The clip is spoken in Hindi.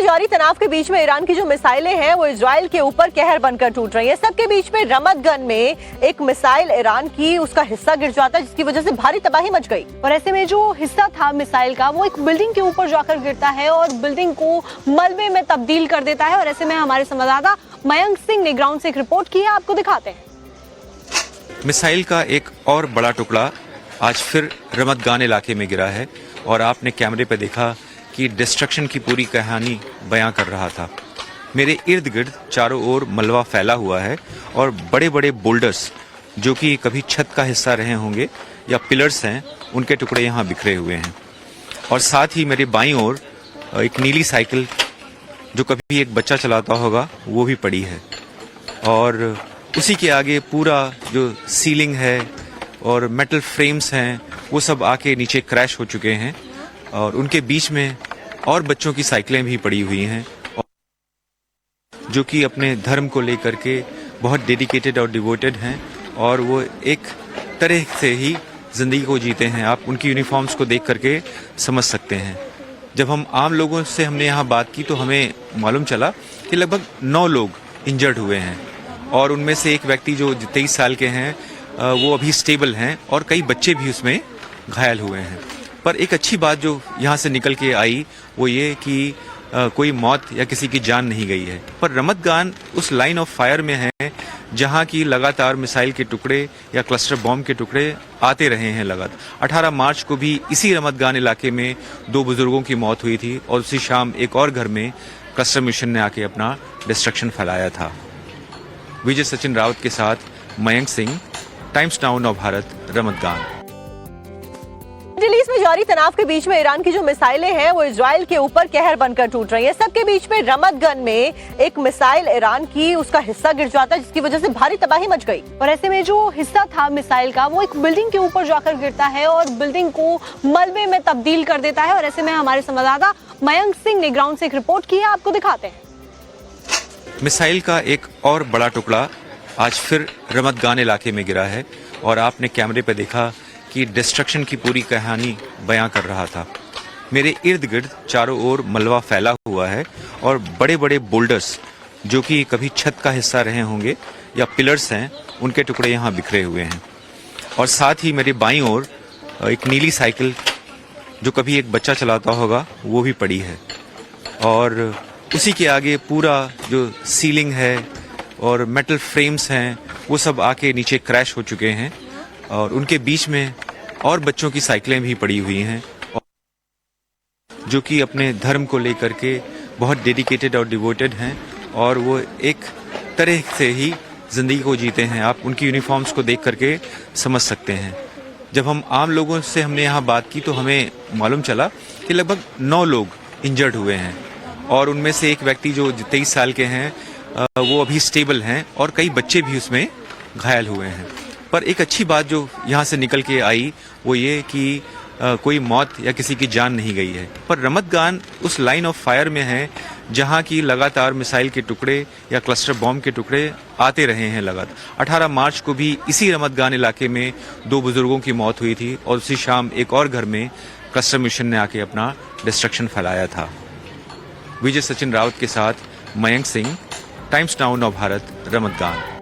जौहरी तनाव के बीच में ईरान की जो मिसाइलें हैं वो इजराइल के ऊपर कहर बनकर टूट रही हैं। सबके बीच में रमतगन में एक मिसाइल ईरान की उसका हिस्सा गिर जाता है, जिसकी वजह से भारी तबाही मच गई। और ऐसे में जो हिस्सा था मिसाइल का वो एक बिल्डिंग के ऊपर जाकर गिरता है और बिल्डिंग को मलबे में तब्दील कर देता है। और ऐसे में हमारे संवाददाता मयंक सिंह ने ग्राउंड से एक रिपोर्ट की है, आपको दिखाते हैं। मिसाइल का एक और बड़ा टुकड़ा आज फिर रमतगान इलाके में गिरा है और आपने कैमरे पे देखा कि डिस्ट्रक्शन की पूरी कहानी बयां कर रहा था। मेरे इर्द गिर्द चारों ओर मलबा फैला हुआ है और बड़े बड़े बोल्डर्स जो कि कभी छत का हिस्सा रहे होंगे या पिलर्स हैं, उनके टुकड़े यहाँ बिखरे हुए हैं। और साथ ही मेरे बाईं ओर एक नीली साइकिल जो कभी एक बच्चा चलाता होगा वो भी पड़ी है। और उसी के आगे पूरा जो सीलिंग है और मेटल फ्रेम्स हैं वो सब आके नीचे क्रैश हो चुके हैं और उनके बीच में और बच्चों की साइकिलें भी पड़ी हुई हैं जो कि अपने धर्म को लेकर के बहुत डेडिकेटेड और डिवोटेड हैं और वो एक तरह से ही ज़िंदगी को जीते हैं। आप उनकी यूनिफॉर्म्स को देख करके समझ सकते हैं। जब हम आम लोगों से हमने यहाँ बात की तो हमें मालूम चला कि लगभग 9 लोग इंजर्ड हुए हैं और उनमें से एक व्यक्ति जो 23 साल के हैं वो अभी स्टेबल हैं और कई बच्चे भी उसमें घायल हुए हैं। पर एक अच्छी बात जो यहाँ से निकल के आई वो ये कि कोई मौत या किसी की जान नहीं गई है। पर रमतगान उस लाइन ऑफ फायर में है जहाँ की लगातार मिसाइल के टुकड़े या क्लस्टर बॉम्ब के टुकड़े आते रहे हैं लगातार। 18 मार्च को भी इसी रमतगान इलाके में 2 बुजुर्गों की मौत हुई थी और उसी शाम एक और घर में क्लस्टर मिशन ने आके अपना डिस्ट्रक्शन फैलाया था। विजय सचिन रावत के साथ मयंक सिंह, टाइम्स नाउ नव भारत, रमतगान। मिडिल ईस्ट में जारी तनाव के बीच में ईरान की जो मिसाइलें हैं वो इजराइल के ऊपर कहर बनकर टूट रही हैं। सबके बीच में रमतगन में एक मिसाइल ईरान की उसका हिस्सा गिर जाता है, जिसकी वजह से भारी तबाही मच गई। और ऐसे में जो हिस्सा था मिसाइल का वो एक बिल्डिंग के ऊपर जाकर गिरता है और बिल्डिंग को मलबे में तब्दील कर देता है। और ऐसे में हमारे संवाददाता मयंक सिंह ने ग्राउंड से एक रिपोर्ट की है, आपको दिखाते हैं। मिसाइल का एक और बड़ा टुकड़ा आज फिर रमतगान इलाके में गिरा है और आपने कैमरे पे देखा कि डिस्ट्रक्शन की पूरी कहानी बयां कर रहा था। मेरे इर्द गिर्द चारों ओर मलबा फैला हुआ है और बड़े बड़े बोल्डर्स जो कि कभी छत का हिस्सा रहे होंगे या पिलर्स हैं, उनके टुकड़े यहाँ बिखरे हुए हैं। और साथ ही मेरे बाईं ओर एक नीली साइकिल जो कभी एक बच्चा चलाता होगा वो भी पड़ी है। और उसी के आगे पूरा जो सीलिंग है और मेटल फ्रेम्स हैं वो सब आके नीचे क्रैश हो चुके हैं और उनके बीच में और बच्चों की साइकिलें भी पड़ी हुई हैं जो कि अपने धर्म को लेकर के बहुत डेडिकेटेड और डिवोटेड हैं और वो एक तरह से ही ज़िंदगी को जीते हैं। आप उनकी यूनिफॉर्म्स को देख करके समझ सकते हैं। जब हम आम लोगों से हमने यहाँ बात की तो हमें मालूम चला कि लगभग 9 लोग इंजर्ड हुए हैं और उनमें से एक व्यक्ति जो 23 साल के हैं वो अभी स्टेबल हैं और कई बच्चे भी उसमें घायल हुए हैं। पर एक अच्छी बात जो यहाँ से निकल के आई वो ये कि कोई मौत या किसी की जान नहीं गई है। पर रमतगान उस लाइन ऑफ फायर में है जहाँ की लगातार मिसाइल के टुकड़े या क्लस्टर बॉम्ब के टुकड़े आते रहे हैं लगातार। 18 मार्च को भी इसी रमतगान इलाके में 2 बुजुर्गों की मौत हुई थी और उसी शाम एक और घर में क्लस्टर मिशन ने आके अपना डिस्ट्रक्शन फैलाया था। विजय सचिन रावत के साथ मयंक सिंह, टाइम्स नाउ नव भारत, रमतगान।